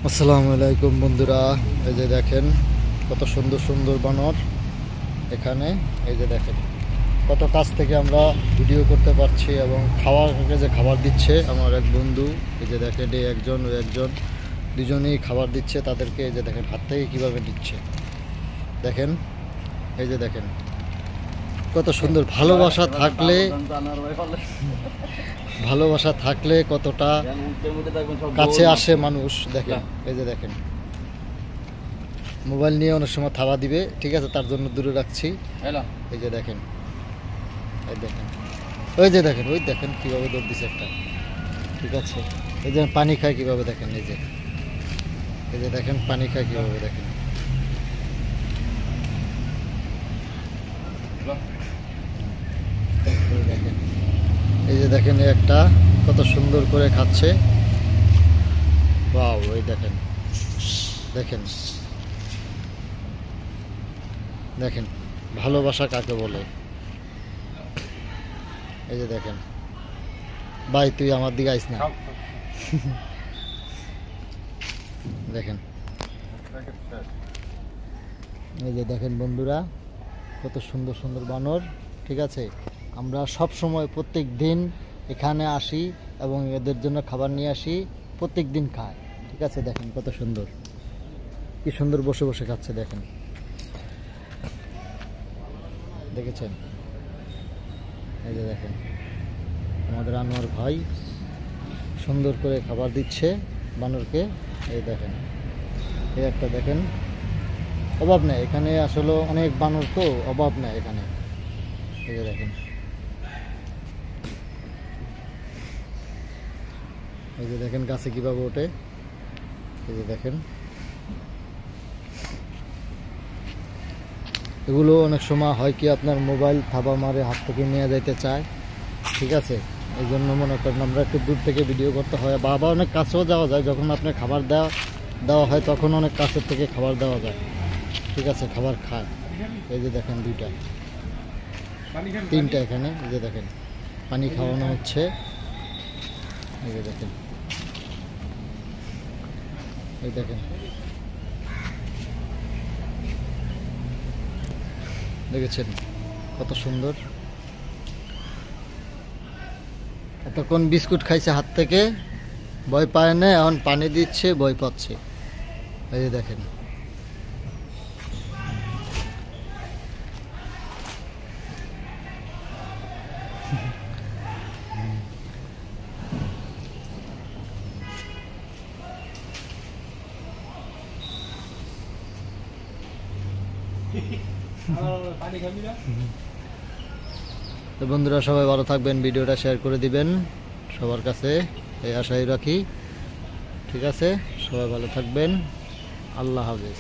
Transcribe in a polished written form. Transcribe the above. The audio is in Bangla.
আসসালামু আলাইকুম বন্ধুরা, এই যে দেখেন কত সুন্দর সুন্দর বানর এখানে। এই যে দেখেন কত কাছ থেকে আমরা ভিডিও করতে পারছি এবং খাবার দিচ্ছে আমার এক বন্ধু। এই যে দেখেন এই একজন ওই একজন দুজনেই খাবার দিচ্ছে তাদেরকে। এই যে দেখেন হাত থেকে কীভাবে দিচ্ছে দেখেন। এই যে দেখেন কত সুন্দর ভালোবাসা থাকলে কতটা কাছে আসে মানুষ দেখেন। এই যে দেখেন মোবাইল নিয়ে অনেক সময় থাবা দিবে, ঠিক আছে, তার জন্য দূরে রাখছি। এই যে দেখেন ওই দেখেন কীভাবে দৌড় দিচ্ছে একটা, ঠিক আছে। এই যে পানি খায় কীভাবে দেখেন। এই যে দেখেন পানি খায় কীভাবে দেখেন। এই যে দেখেন একটা কত সুন্দর করে খাচ্ছে। ওয়াও, ওই দেখেন দেখেন দেখেন ভালোবাসা কাকে বলে। এই যে দেখেন ভাই তুই আমার দিকে আইস না। দেখেন এই যে দেখেন বন্ধুরা কত সুন্দর সুন্দর বানর, ঠিক আছে। আমরা সব সময় প্রত্যেক দিন এখানে আসি এবং এদের জন্য খাবার নিয়ে আসি, প্রত্যেক দিন খায়, ঠিক আছে। দেখেন কত সুন্দর, কি সুন্দর বসে বসে খাচ্ছে দেখেন, দেখেছেন। এই যে দেখেন আমাদের আনোয়ার ভাই সুন্দর করে খাবার দিচ্ছে বানরকে। এই দেখেন এই একটা দেখেন, অভাব নেই এখানে, আসলে অনেক বানর তো অভাব নেই এখানে। এই যে দেখেন এই যে দেখেন গাছে কিভাবে ওঠে। এই যে দেখেন এগুলো অনেক সময় হয় কি আপনার মোবাইল থাবা মারে হাত থেকে নিয়ে যাইতে চায়, ঠিক আছে। এই জন্য মনে করেন আমরা একটু দূর থেকে ভিডিও করতে হয়, বা অনেক কাছেও যাওয়া যায়। যখন আপনার খাবার দেওয়া হয় তখন অনেক কাছের থেকে খাবার দেওয়া যায়, ঠিক আছে, খাবার খায়। এই যে দেখেন দুইটা তিনটা এখানে। এই যে দেখেন পানি খাওয়ানো হচ্ছে। এই যে দেখেন এই দেখেন দেখেছেন কত সুন্দর। এতক্ষণ বিস্কুট খাইছে হাত থেকে, ভয় পায় না, এখন পানি দিচ্ছে ভয় পাচ্ছে। এই যে দেখেন তো বন্ধুরা সবাই ভালো থাকবেন, ভিডিওটা শেয়ার করে দিবেন সবার কাছে, এই আশাই রাখি, ঠিক আছে। সবাই ভালো থাকবেন, আল্লাহ হাফেজ।